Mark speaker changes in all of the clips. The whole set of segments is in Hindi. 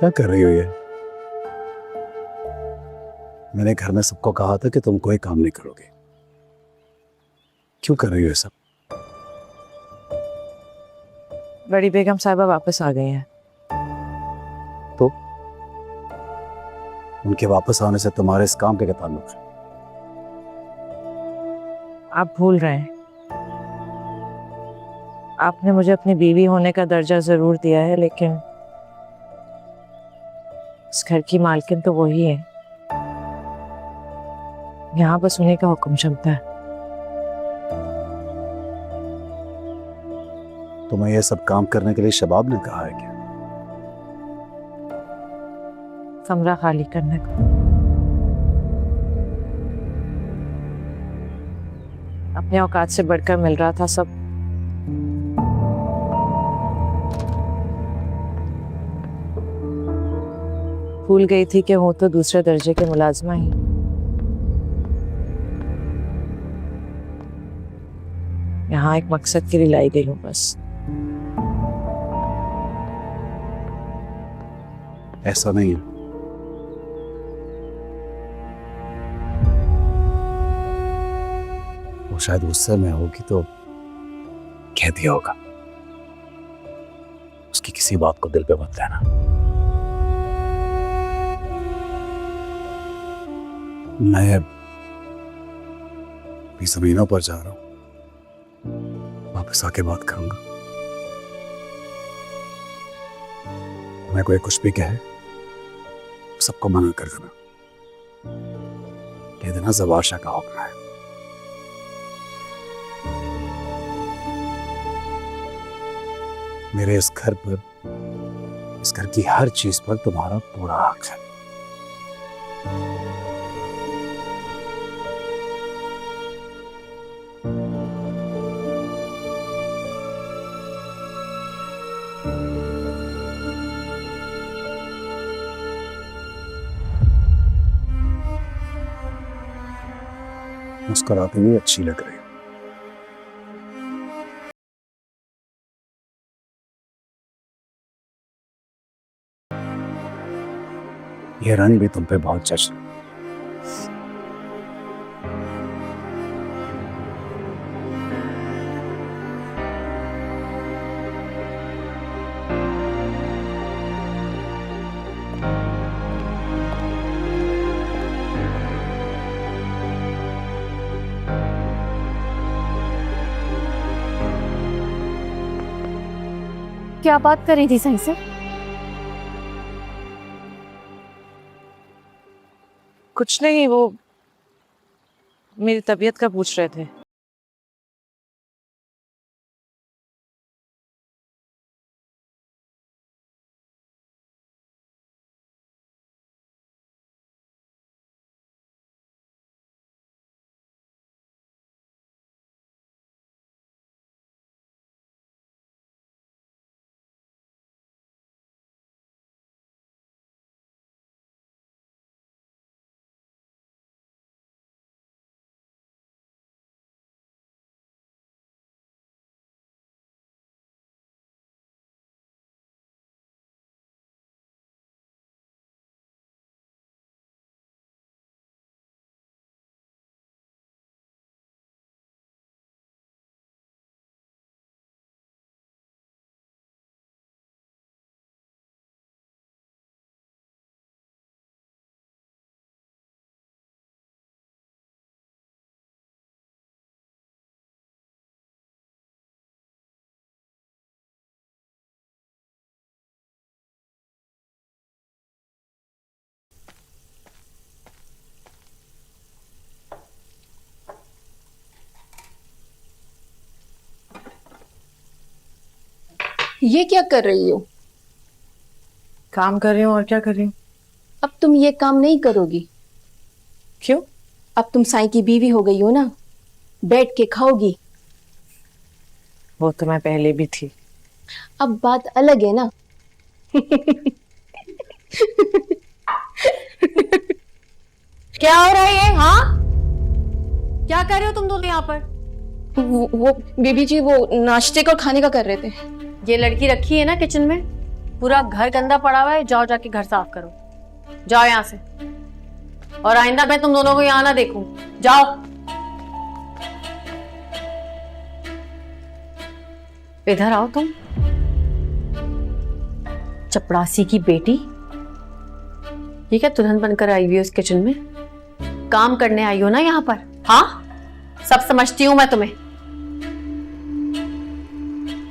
Speaker 1: क्या कर रही हो ये? मैंने घर में सबको कहा था कि तुम कोई काम नहीं करोगे। क्यों कर रही हो ये सब?
Speaker 2: बड़ी बेगम साहिबा वापस आ गई हैं।
Speaker 1: तो उनके वापस आने से तुम्हारे इस काम के क्या ताल्लुक है?
Speaker 2: आप भूल रहे हैं, आपने मुझे अपनी बीवी होने का दर्जा जरूर दिया है, लेकिन इस घर की मालकिन तो वही है। यहाँ बस उन्हीं का हुक्म चलता है।
Speaker 1: तुम्हें ये सब काम करने के लिए शबाब ने कहा है क्या?
Speaker 2: कमरा खाली करने को। अपने औकात से बढ़कर मिल रहा था सब। भूल गई थी कि हूं तो दूसरे दर्जे के मुलाजमा ही। यहाँ एक मकसद के लिए लाई गई हूँ बस।
Speaker 1: ऐसा नहीं है। वो शायद गुस्से में होगी तो कह दिया होगा। उसकी किसी बात को दिल पे मत लेना। मैं भी जमीनों पर जा रहा हूं, वापस आके बात करूंगा। मैं कोई कुछ भी कहे सबको मना कर देना। कह देना ज़बाशा का हुक्म है। मेरे इस घर पर, इस घर की हर चीज पर तुम्हारा पूरा हक है। मुस्कुराती हुई अच्छी लग रही है। ये रंग भी तुम पे बहुत जच रहा है।
Speaker 3: क्या बात कर रही थी सही से?
Speaker 2: कुछ नहीं, वो मेरी तबीयत का पूछ रहे थे।
Speaker 3: ये क्या कर रही हो?
Speaker 2: काम कर रही हूँ, और क्या कर रही हूँ?
Speaker 3: अब तुम ये काम नहीं करोगी।
Speaker 2: क्यों?
Speaker 3: अब तुम साईं की बीवी हो गई हो ना, बैठ के खाओगी।
Speaker 2: वो तो मैं पहले भी थी।
Speaker 3: अब बात अलग है ना।
Speaker 4: क्या हो रहा है ये? हाँ, क्या कर रहे हो तुम दोनों यहाँ पर?
Speaker 3: वो बीबी जी वो नाश्ते को खाने का कर रहे थे।
Speaker 4: ये लड़की रखी है ना किचन में, पूरा घर गंदा पड़ा हुआ है, जाओ जाके घर साफ करो। जाओ यहाँ से, और आइंदा मैं तुम दोनों को यहाँ ना देखूं। जाओ। इधर आओ तुम, चपड़ासी की बेटी। ये क्या दुल्हन बनकर आई हुई है उस किचन में? काम करने आई हो ना यहाँ पर? हाँ, सब समझती हूं मैं तुम्हें।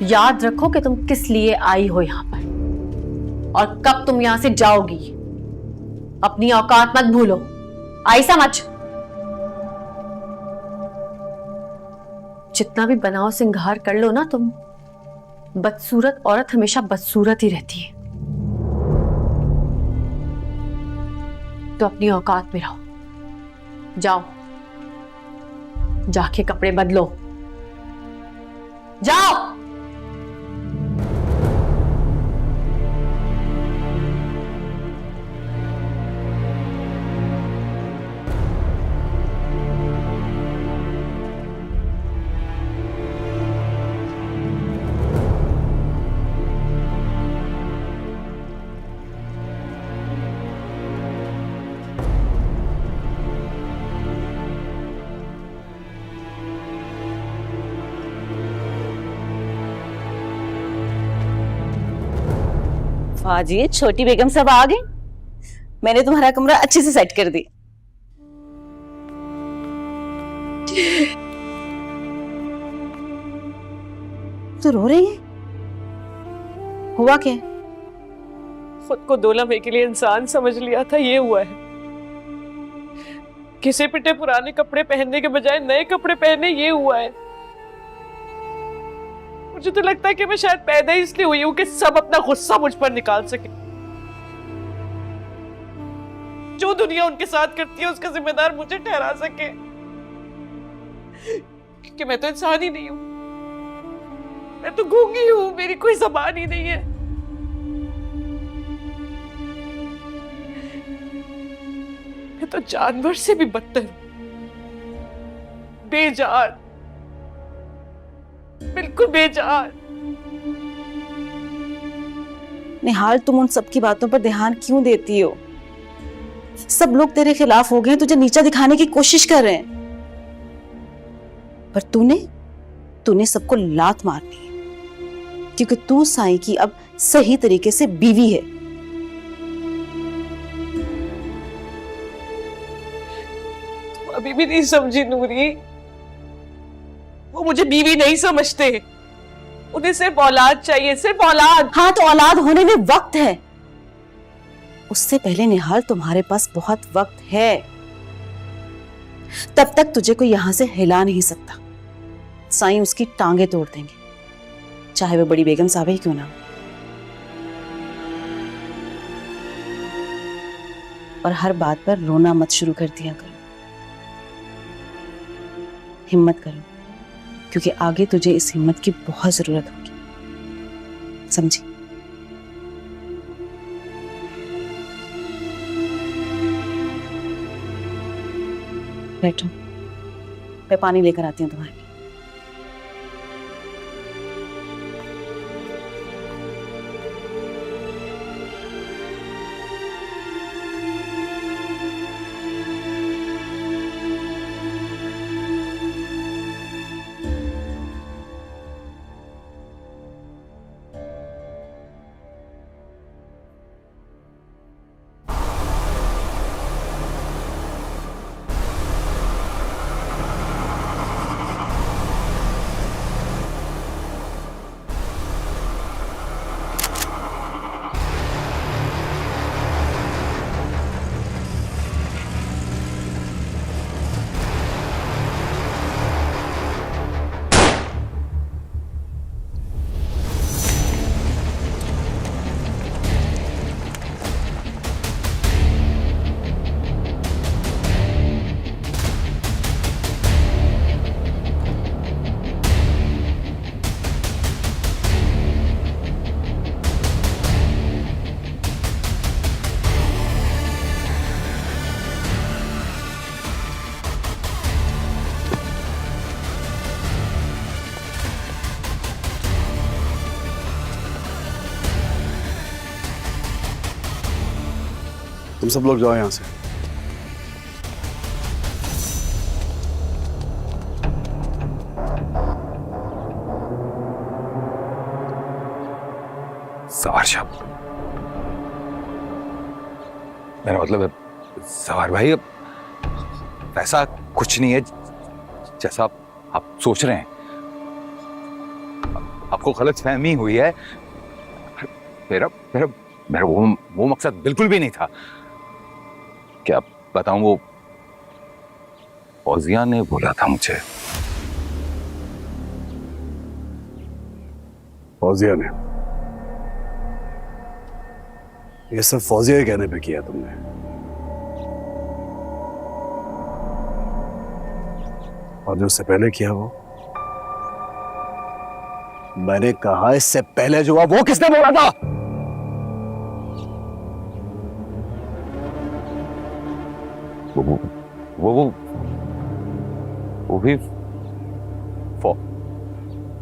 Speaker 4: याद रखो कि तुम किस लिए आई हो यहाँ पर और कब तुम यहां से जाओगी। अपनी औकात मत भूलो, आई समझ? जितना भी बनाओ सिंगार कर लो ना तुम, बदसूरत औरत हमेशा बदसूरत ही रहती है। तो अपनी औकात में रहो। जाओ, जाके कपड़े बदलो। जाओ।
Speaker 5: वाह जी, छोटी बेगम सब आ गई। मैंने तुम्हारा कमरा अच्छे से सेट कर दिया। तो रो रही है? हुआ क्या?
Speaker 2: खुद को 2 लम्हे के लिए इंसान समझ लिया था, ये हुआ है। घिसे पिटे पुराने कपड़े पहनने के बजाय नए कपड़े पहने, ये हुआ है। मुझे तो लगता है कि मैं शायद पैदा ही इसलिए हुई हूं कि सब अपना गुस्सा मुझ पर निकाल सके। जो दुनिया उनके साथ करती है उसका जिम्मेदार मुझे ठहरा सके, क्योंकि मैं तो इंसान ही नहीं हूं। मैं तो गूंगी हूं, मेरी कोई ज़बान ही नहीं है। मैं तो जानवर से भी बदतर हूं, बेजान, बिल्कुल बेजान।
Speaker 5: निहाल, तुम उन सब की बातों पर ध्यान क्यों देती हो? सब लोग तेरे खिलाफ हो गए, तुझे नीचा दिखाने की कोशिश कर रहे हैं, पर तूने सबको लात मारनी है, क्योंकि तू साईं की अब सही तरीके से बीवी है।
Speaker 2: तुम अभी भी नहीं समझी नूरी। वो मुझे बीवी नहीं समझते, उन्हें सिर्फ औलाद चाहिए, सिर्फ औलाद।
Speaker 5: हाँ, तो औलाद होने में वक्त है। उससे पहले निहाल, तुम्हारे पास बहुत वक्त है। तब तक तुझे कोई यहां से हिला नहीं सकता। साईं उसकी टांगे तोड़ देंगे, चाहे वो बड़ी बेगम साहब ही क्यों ना हो। और हर बात पर रोना मत शुरू कर दिया करो। हिम्मत करो, क्योंकि आगे तुझे इस हिम्मत की बहुत जरूरत होगी, समझी? बैठो, मैं पानी लेकर आती हूँ तुम्हारे लिए।
Speaker 1: सब लोग जाओ यहां से।
Speaker 6: सवार साहब, मेरा मतलब है सवार भाई, अब ऐसा कुछ नहीं है जैसा आप सोच रहे हैं। आपको गलतफहमी हुई है। मेरा मेरा मेरा वो मकसद बिल्कुल भी नहीं था। क्या बताऊं, वो फौजिया ने बोला था मुझे।
Speaker 1: फौजिया ने? ये सब फौजिया के कहने पे किया तुमने? और जो उससे पहले किया वो? मैंने कहा इससे पहले जो हुआ वो किसने बोला था?
Speaker 6: वो भी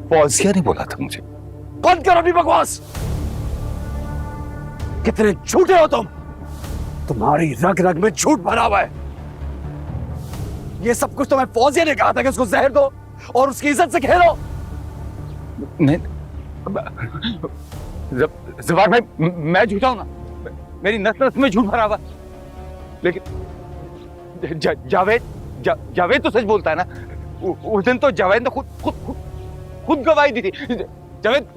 Speaker 6: फौजिया ने बोला था मुझे।
Speaker 1: बंद करो अपनी बकवास। कितने झूठे हो तुम। तुम्हारी रग रग में झूठ भरा हुआ है। ये सब कुछ तो मैं फौजिया ने कहा था कि उसको जहर दो और उसकी इज्जत से खेलो।
Speaker 6: नहीं जवार भाई, मैं झूठा हूं ना। मेरी नस नस में झूठ भरा हुआ। लेकिन जावेद तो सच बोलता है ना। उस दिन तो जावेद ने खुद गवाही दी थी। जावेद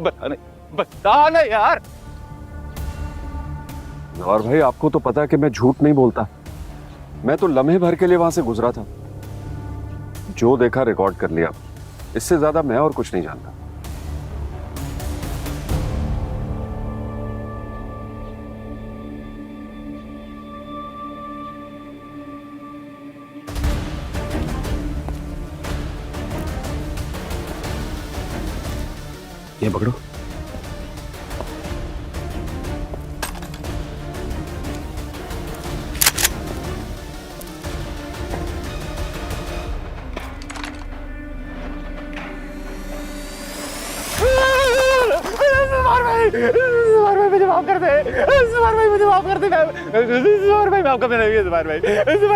Speaker 6: बता ना यार।
Speaker 7: और भाई आपको तो पता है कि मैं झूठ नहीं बोलता। मैं तो लम्हे भर के लिए वहां से गुजरा था। जो देखा रिकॉर्ड कर लिया। इससे ज्यादा मैं और कुछ नहीं जानता।
Speaker 1: ये पकड़ो।
Speaker 6: मुझे माफ कर दे। मुझे माफ कर दे। भाई माफ कर दे।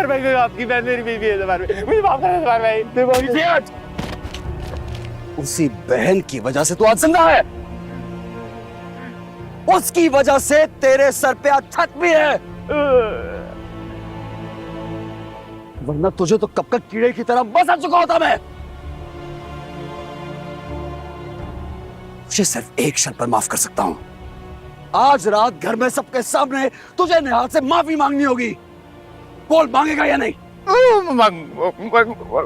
Speaker 6: भाई मैं आपकी बहन, मेरी बीवी है। मुझे माफ कर दे भाई।
Speaker 1: उसी बहन की वजह से तू आज जिंदा है। उसकी वजह से तेरे सर पे आज छत भी है। वरना तुझे तो कब का कीड़े की तरह बसा चुका होता मैं। मुझे सिर्फ एक शर्त पर माफ कर सकता हूं। आज रात घर में सबके सामने तुझे निहाल से माफी मांगनी होगी। बोल, मांगेगा या नहीं? और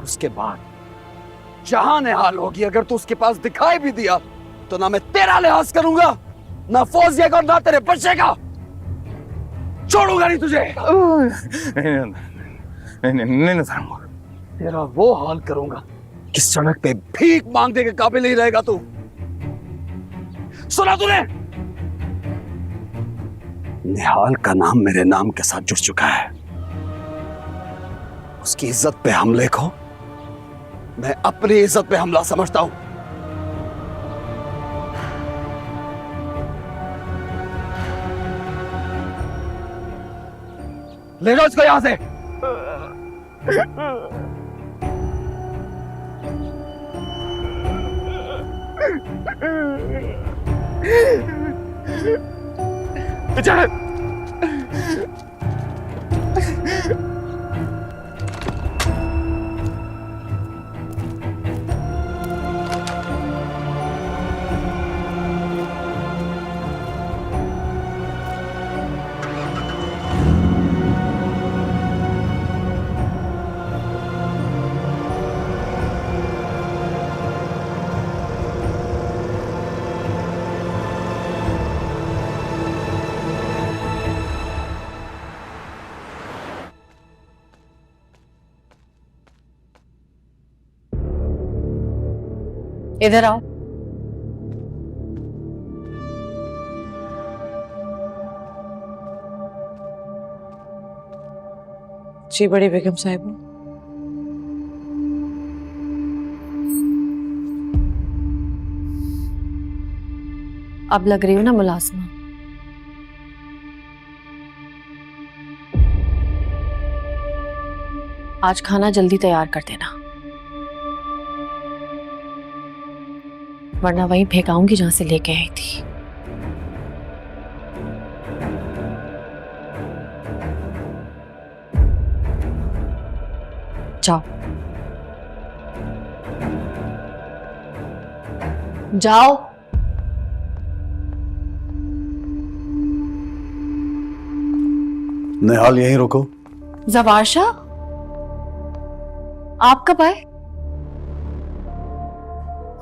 Speaker 1: उसके बाद जहां निहाल होगी, अगर तू उसके पास दिखाई भी दिया तो ना मैं तेरा लिहाज करूंगा, ना फौजिया का और ना तेरे बच्चे का। छोड़ूंगा नहीं तुझे। नहीं तेरा वो हाल करूंगा कि सड़क पे भीख मांगने के काबिल नहीं रहेगा तू। सुना तूने? निहाल का नाम मेरे नाम के साथ जुड़ चुका है। उसकी इज्जत पे हमले को मैं अपनी इज्जत पे हमला समझता हूं। ले जाओ इसको यहां से। चल।
Speaker 4: इधर आओ।
Speaker 2: जी बड़ी बेगम साहिबा।
Speaker 4: अब लग रही हो ना मुलाजमा। आज खाना जल्दी तैयार कर देना, वरना वहीं फेंकाऊंगी जहां से लेके आई थी। जाओ जाओ।
Speaker 1: निहाल यहीं रुको।
Speaker 4: जवार शाह, आप कब आए?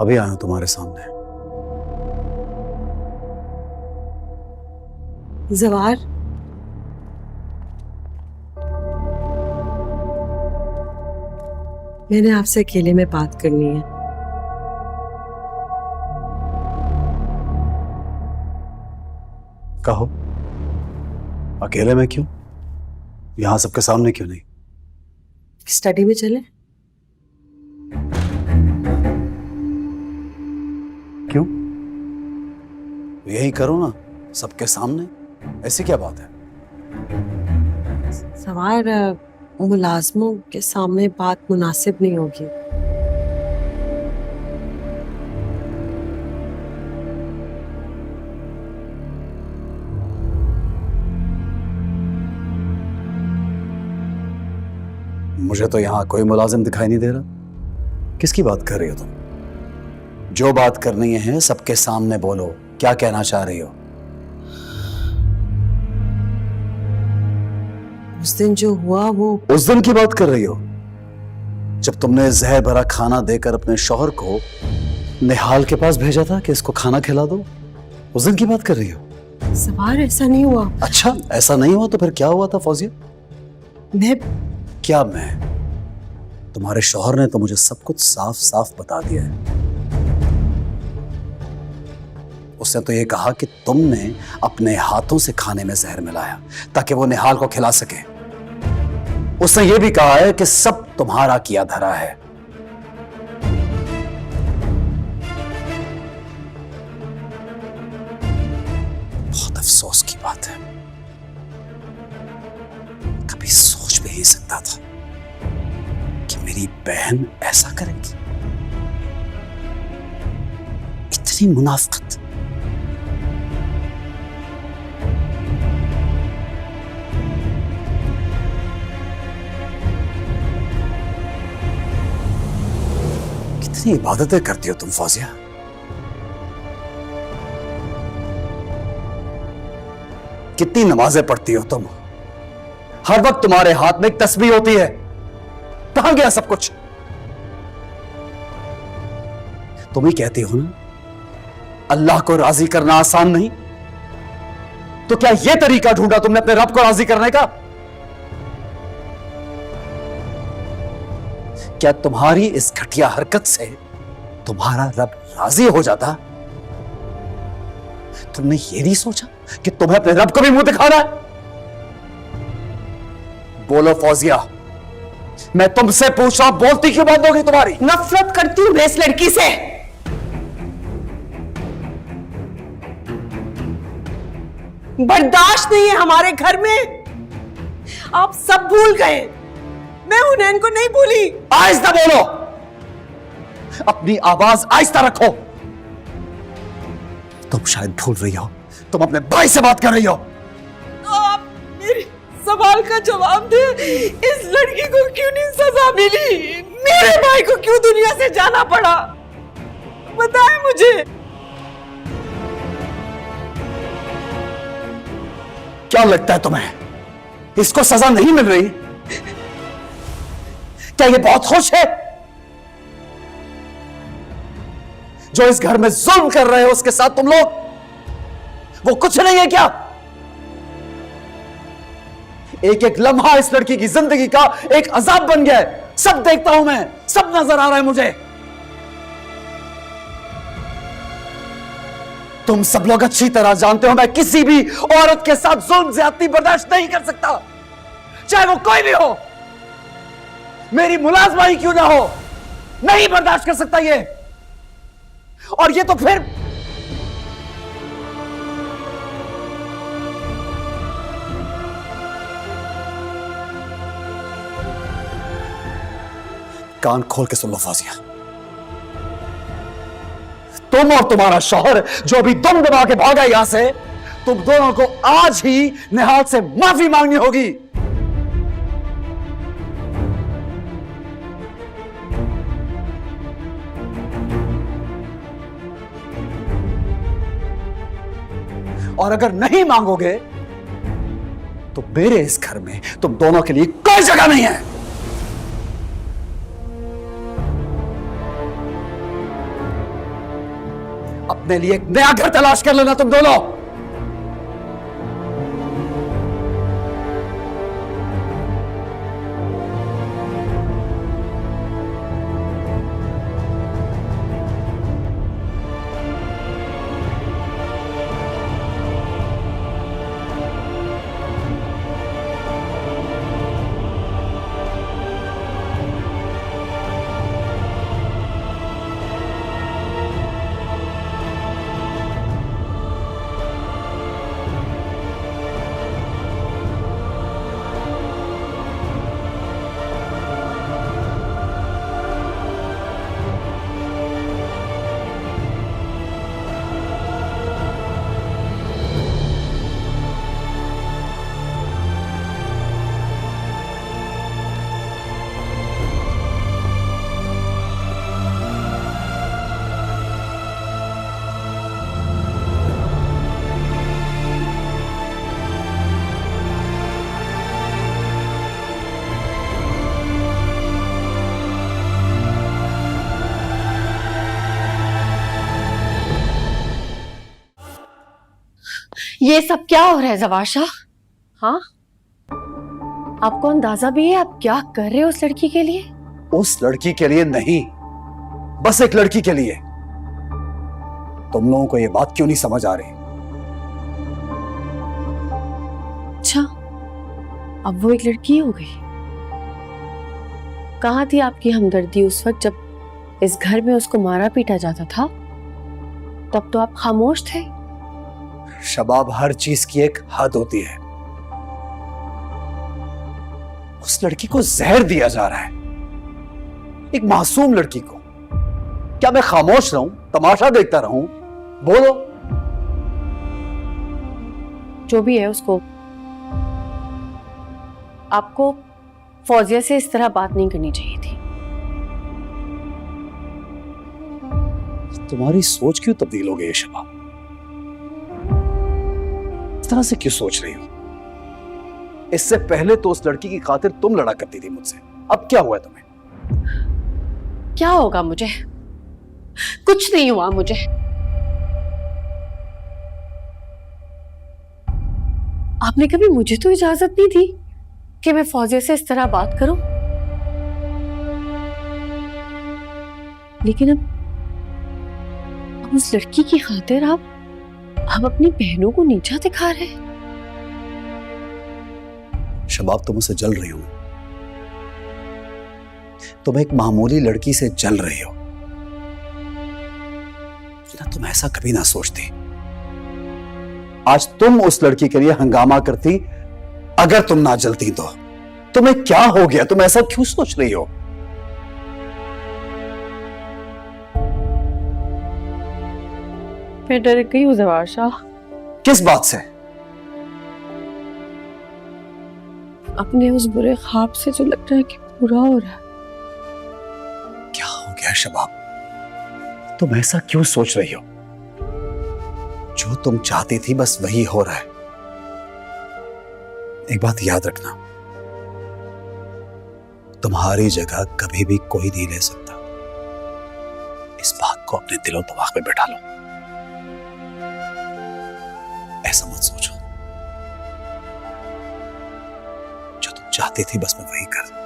Speaker 1: अभी आया हूं तुम्हारे सामने।
Speaker 8: जवार, मैंने आपसे अकेले में बात करनी है।
Speaker 1: कहो। अकेले में क्यों? यहां सबके सामने क्यों नहीं?
Speaker 8: स्टडी में चले?
Speaker 1: क्यों? यही करो ना, सबके सामने। ऐसी क्या बात है?
Speaker 8: सवार, मुलाजमों के सामने बात मुनासिब नहीं होगी।
Speaker 1: मुझे तो यहां कोई मुलाजिम दिखाई नहीं दे रहा। किसकी बात कर रही हो तुम? जो बात करनी है सबके सामने बोलो। क्या कहना चाह रही हो?
Speaker 8: उस दिन जो हुआ वो
Speaker 1: उस दिन की बात कर रही हो जब तुमने जहर भरा खाना देकर अपने शौहर को निहाल के पास भेजा था कि इसको खाना खिला दो? उस दिन की बात कर रही हो?
Speaker 8: सवार, ऐसा नहीं हुआ।
Speaker 1: अच्छा, ऐसा नहीं हुआ तो फिर क्या हुआ था फौजिया?
Speaker 8: मैं
Speaker 1: क्या मैं? तुम्हारे शौहर ने तो मुझे सब कुछ साफ साफ बता दिया है। उसने तो ये कहा कि तुमने अपने हाथों से खाने में जहर मिलाया ताकि वो निहाल को खिला सके। उसने ये भी कहा है कि सब तुम्हारा किया धरा है। बहुत अफसोस की बात है, कभी सोच भी नहीं सकता था कि मेरी बहन ऐसा करेगी। इतनी मुनाफिकत। कितनी इबादतें करती हो तुम फौजिया? कितनी नमाजें पढ़ती हो तुम? हर वक्त तुम्हारे हाथ में एक तस्बीह होती है। कहां गया सब कुछ? तुम ही कहती हो ना, अल्लाह को राजी करना आसान नहीं। तो क्या यह तरीका ढूंढा तुमने अपने रब को राजी करने का? क्या तुम्हारी इस घटिया हरकत से तुम्हारा रब राजी हो जाता? तुमने ये नहीं सोचा कि तुम्हें अपने रब को भी मुंह दिखाना है? बोलो फौजिया, मैं तुमसे पूछ रहा हूं, बोलती क्यों बंद होगी तुम्हारी?
Speaker 8: नफरत करती हूं मैं इस लड़की से। बर्दाश्त नहीं है हमारे घर में। आप सब भूल गए, मैं हुनैन को नहीं भूली।
Speaker 1: आहिस्ता बोलो, अपनी आवाज आहिस्ता रखो। तुम शायद भूल रही हो, तुम अपने भाई से बात कर रही हो।
Speaker 8: आप मेरे सवाल का जवाब दे। इस लड़की को क्यों नहीं सजा मिली? मेरे भाई को क्यों दुनिया से जाना पड़ा? बताएं मुझे।
Speaker 1: क्या लगता है तुम्हें इसको सजा नहीं मिल रही? क्या ये बहुत खुश है? जो इस घर में जुल्म कर रहे हो उसके साथ तुम लोग, वो कुछ नहीं है क्या? एक एक लम्हा इस लड़की की जिंदगी का एक अजाब बन गया है। सब देखता हूं मैं, सब नजर आ रहा है मुझे। तुम सब लोग अच्छी तरह जानते हो मैं किसी भी औरत के साथ जुल्म ज्यादती बर्दाश्त नहीं कर सकता, चाहे वो कोई भी हो, मेरी मुलाजमा ही क्यों ना हो। नहीं बर्दाश्त कर सकता ये। और ये तो फिर कान खोल के सुन लो फौजिया, तुम और तुम्हारा शौहर जो अभी दम दबा के भागा यहां से, तुम दोनों को आज ही निहाल से माफी मांगनी होगी। और अगर नहीं मांगोगे तो मेरे इस घर में तुम दोनों के लिए कोई जगह नहीं है। अपने लिए एक नया घर तलाश कर लेना तुम दोनों।
Speaker 4: ये सब क्या हो रहा है जवाशा? हाँ, आपको अंदाजा भी है आप क्या कर रहे हो उस लड़की के लिए?
Speaker 1: उस लड़की के लिए नहीं, बस एक लड़की के लिए। तुम लोगों को यह बात क्यों नहीं समझ आ रही?
Speaker 4: अच्छा, अब वो एक लड़की हो गई। कहाँ थी आपकी हमदर्दी उस वक्त जब इस घर में उसको मारा पीटा जाता था? तब तो आप खामोश थे।
Speaker 1: शबाब, हर चीज की एक हद होती है। उस लड़की को जहर दिया जा रहा है, एक मासूम लड़की को। क्या मैं खामोश रहूं, तमाशा देखता रहूं? बोलो।
Speaker 4: जो भी है उसको, आपको फौजिया से इस तरह बात नहीं करनी चाहिए थी।
Speaker 1: तुम्हारी सोच क्यों तब्दील हो गई है शबाब? इस तरह से क्यों सोच रही हो? इससे पहले तो उस लड़की की खातिर तुम लड़ा करती थी मुझसे, अब क्या हुआ तुम्हें?
Speaker 4: क्या होगा मुझे? कुछ नहीं हुआ मुझे। आपने कभी मुझे तो इजाजत नहीं दी कि मैं फौजिया से इस तरह बात करूं, लेकिन अब उस लड़की की खातिर आप अपनी बहनों को नीचा दिखा रहे हैं।
Speaker 1: शबाब, तुम उसे जल रही हो। तुम एक मामूली लड़की से जल रही हो, लेकिन तुम ऐसा कभी ना सोचती। आज तुम उस लड़की के लिए हंगामा करती, अगर तुम ना जलती तो। तुम्हें क्या हो गया? तुम ऐसा क्यों सोच रही हो?
Speaker 4: मैं डर गई हूं जवाशा।
Speaker 1: किस बात से?
Speaker 4: अपने उस बुरे ख्वाब से जो लग रहा है कि पूरा हो रहा है।
Speaker 1: क्या हो गया शबाब? तुम ऐसा क्यों सोच रही हो? जो तुम चाहती थी बस वही हो रहा है। एक बात याद रखना, तुम्हारी जगह कभी भी कोई नहीं ले सकता। इस बात को अपने दिलो दिमाग में बैठा लो। ऐसा मत सोचो, जो तुम चाहती थी बस मैं वही कर।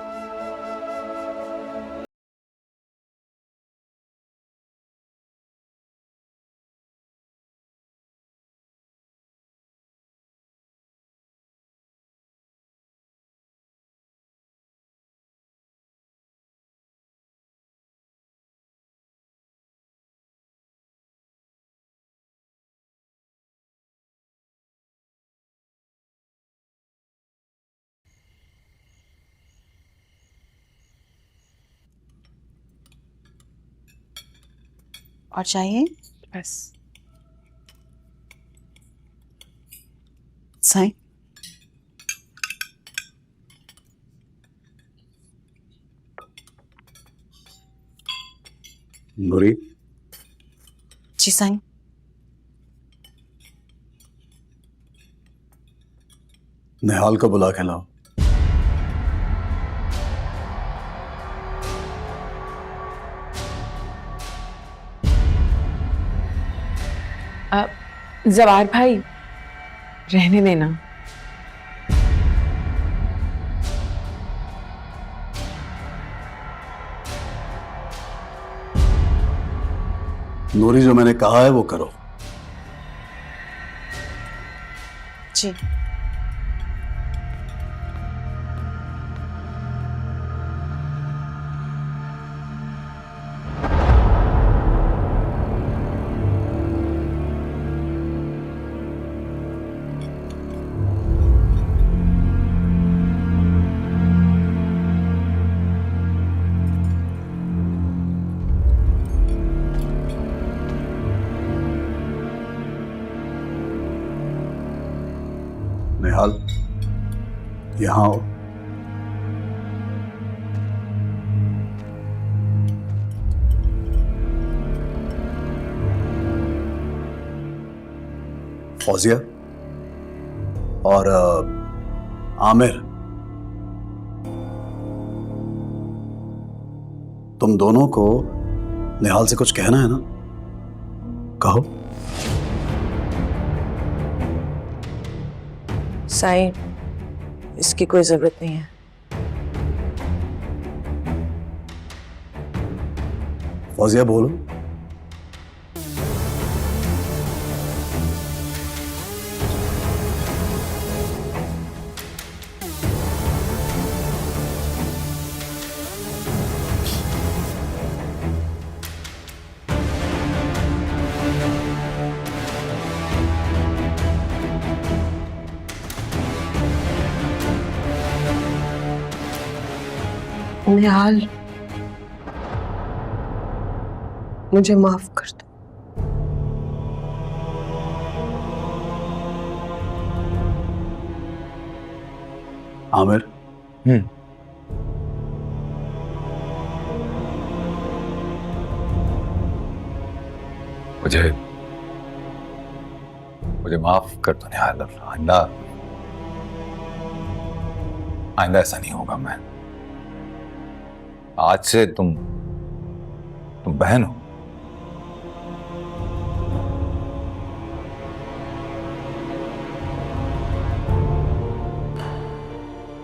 Speaker 5: और चाहिए?
Speaker 2: बस।
Speaker 5: साईं,
Speaker 1: नूरी,
Speaker 5: जी साईं।
Speaker 1: निहाल को बुला के लाओ।
Speaker 2: जवार भाई, रहने देना।
Speaker 1: नूरी, जो मैंने कहा है वो करो।
Speaker 5: जी।
Speaker 1: निहाल, यहां आओ। फौजिया और आमिर, तुम दोनों को निहाल से कुछ कहना है ना? कहो।
Speaker 8: साईं, इसकी कोई जरूरत नहीं है।
Speaker 1: फौजिया बोलो।
Speaker 8: निहाल, मुझे माफ कर दो।
Speaker 1: आमिर,
Speaker 6: मुझे माफ कर दो निहाल। आइंदा आइंदा ऐसा नहीं होगा। मैं आज से तुम बहन हो।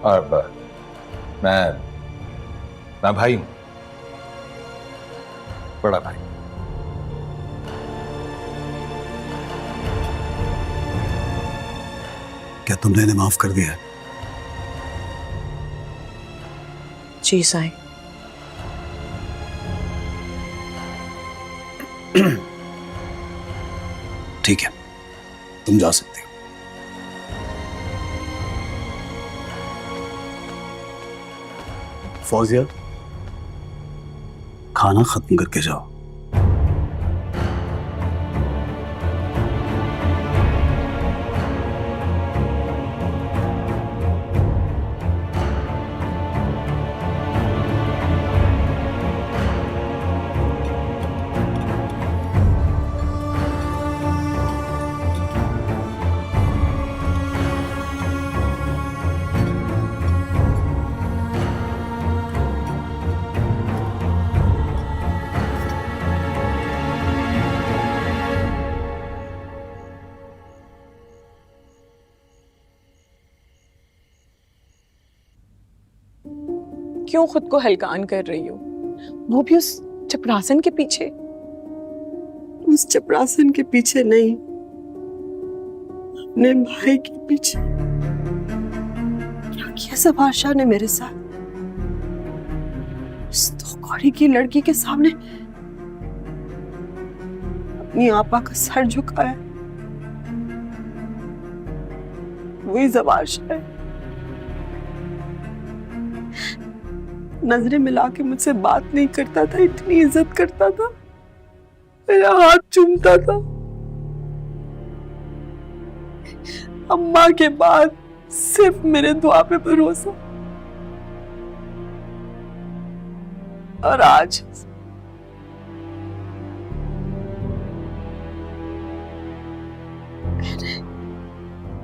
Speaker 6: और मैं भाई हूं, बड़ा भाई।
Speaker 1: क्या तुमने इन्हें माफ कर दिया?
Speaker 8: जी साईं।
Speaker 1: ठीक है, तुम जा सकते हो। फौजिया, खाना खत्म करके जाओ।
Speaker 2: क्यों खुद को हल्कान कर रही हो? वो भी उस चपरासन के पीछे।
Speaker 8: उस चपरासन के पीछे नहीं, अपने भाई के पीछे। क्या किया जवार शाह ने मेरे साथ? उस धोखाधड़ी की लड़की के सामने अपनी आपा का सर झुकाया। वही जवार शाह है। नजरें मिला के मुझसे बात नहीं करता था, इतनी इज्जत करता था, मेरा हाथ चूमता था। अम्मा के बाद सिर्फ मेरे दुआ पे भरोसा, और आज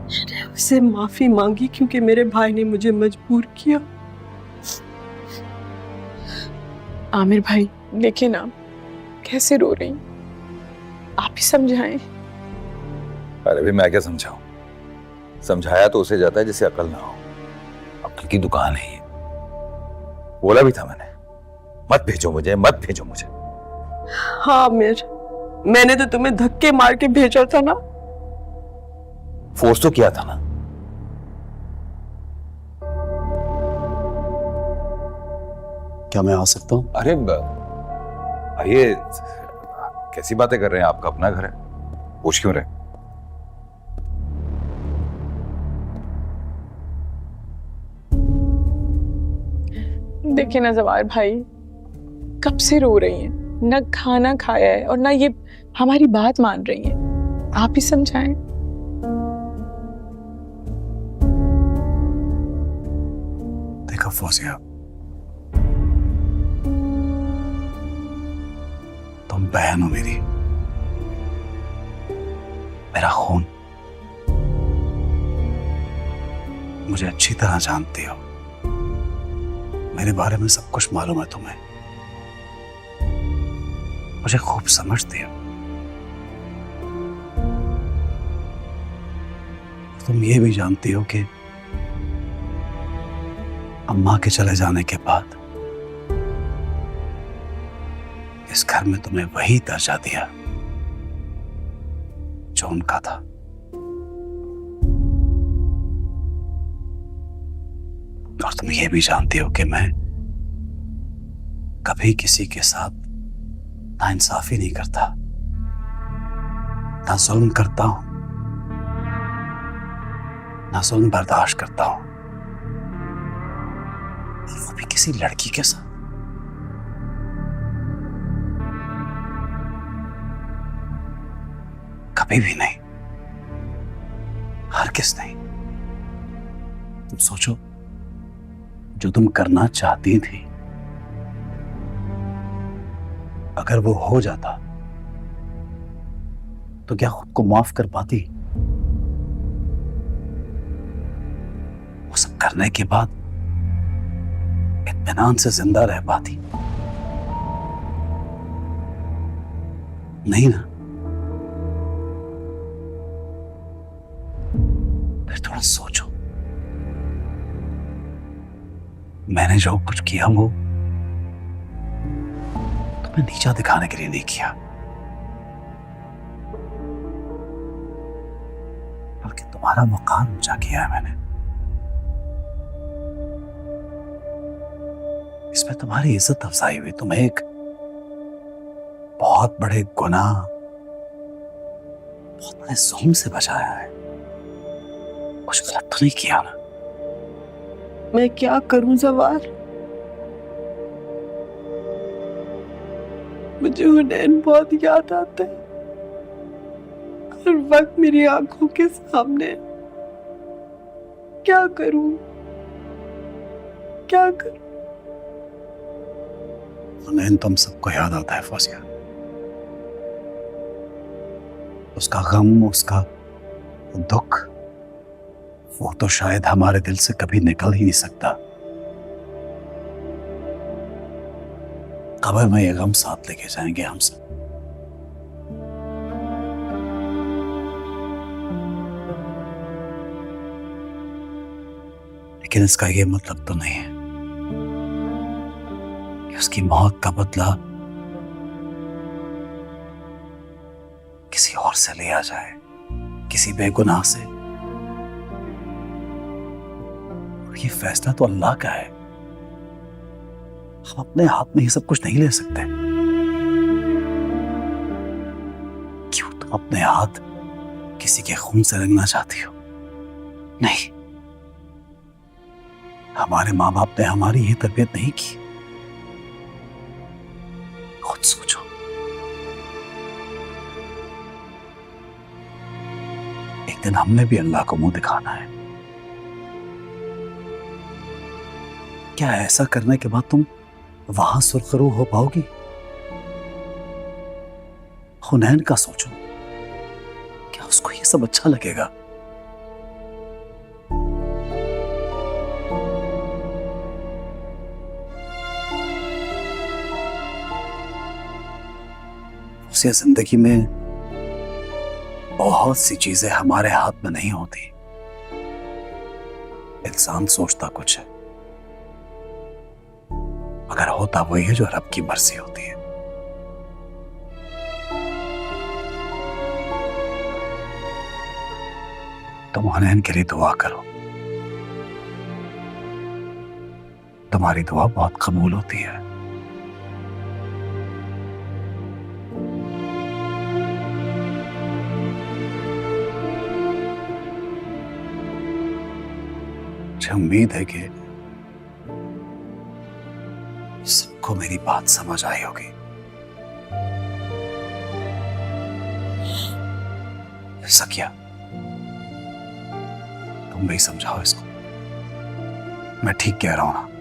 Speaker 8: मैंने उससे माफी मांगी क्योंकि मेरे भाई ने मुझे मजबूर किया। आमिर भाई देखिए ना कैसे रो रही, आप ही समझाएं।
Speaker 9: अरे भी मैं क्या समझाऊं? समझाया तो उसे जाता है जिसे अकल ना हो। अकल की दुकान है ये। बोला भी था मैंने, मत भेजो मुझे, मत भेजो मुझे।
Speaker 8: हाँ आमिर, मैंने तो तुम्हें धक्के मार के भेजा था ना।
Speaker 9: फोर्स तो किया था ना।
Speaker 1: क्या मैं आ सकता हूं?
Speaker 9: अरे आइए, कैसी बातें कर रहे हैं? आपका अपना घर है, पूछ क्यों रहे?
Speaker 8: देखिए ना जवार भाई, कब से रो रही हैं, ना खाना खाया है और ना ये हमारी बात मान रही हैं। आप ही समझाएं।
Speaker 1: देखो फौजिया, तुम बहन हो मेरी, मेरा खून, मुझे अच्छी तरह जानती हो, मेरे बारे में सब कुछ मालूम है तुम्हें, मुझे खूब समझती हो। तुम ये भी जानती हो कि अम्मा के चले जाने के बाद इस घर में तुम्हें वही दर्जा दिया जो उनका था। और तुम ये भी जानती हो कि मैं कभी किसी के साथ नाइंसाफी नहीं करता, ना जुल्म करता हूं, ना जुल्म बर्दाश्त करता हूं, वो भी किसी लड़की के साथ। कभी भी नहीं, हरगिज़ नहीं। तुम सोचो, जो तुम करना चाहती थी अगर वो हो जाता तो क्या खुद को माफ कर पाती? वो सब करने के बाद इत्मीनान से जिंदा रह पाती? नहीं ना। फिर थोड़ा सोचो, मैंने जो कुछ किया वो तुम्हें नीचा दिखाने के लिए नहीं किया, बल्कि तुम्हारा मकान ऊंचा किया है मैंने। इसमें तुम्हारी इज्जत अफजाई हुई, तुम्हें एक बहुत बड़े गुनाह, बहुत बड़े जुल्म से बचाया है। कुछ गलत तो नहीं किया ना?
Speaker 8: मैं क्या करूं जवार, मुझे हुनैन बहुत याद आता है, हर वक्त मेरी आंखों के सामने। क्या करूं, क्या करूं?
Speaker 1: हुनैन तुम सबको याद आता है फौजिया, उसका गम, उसका दुख, वो तो शायद हमारे दिल से कभी निकल ही नहीं सकता। कब्र में ये गम साथ लेके जाएंगे हम सब। लेकिन इसका ये मतलब तो नहीं है कि उसकी मौत का बदला किसी और से लिया जाए, किसी बेगुनाह से। ये फैसला तो अल्लाह का है, हम अपने हाथ में ये सब कुछ नहीं ले सकते। क्यों तुम अपने हाथ किसी के खून से रंगना चाहती हो? नहीं, हमारे माँ बाप ने हमारी ये तरबियत नहीं की। खुद सोचो,
Speaker 10: दिन हमने भी अल्लाह को मुंह दिखाना है। क्या ऐसा करने के बाद तुम वहां सुरखरू हो पाओगी? हुनैन का सोचो, क्या उसको ये सब अच्छा लगेगा? उसे जिंदगी में बहुत सी चीजें हमारे हाथ में नहीं होती। इंसान सोचता कुछ है, मगर होता वही है जो रब की मर्जी होती है। तुम हुनैन के लिए दुआ करो, तुम्हारी दुआ बहुत कबूल होती है। मुझे उम्मीद है कि सबको मेरी बात समझ आई होगी। सकिया, तुम भी समझाओ इसको, मैं ठीक कह रहा हूं ना?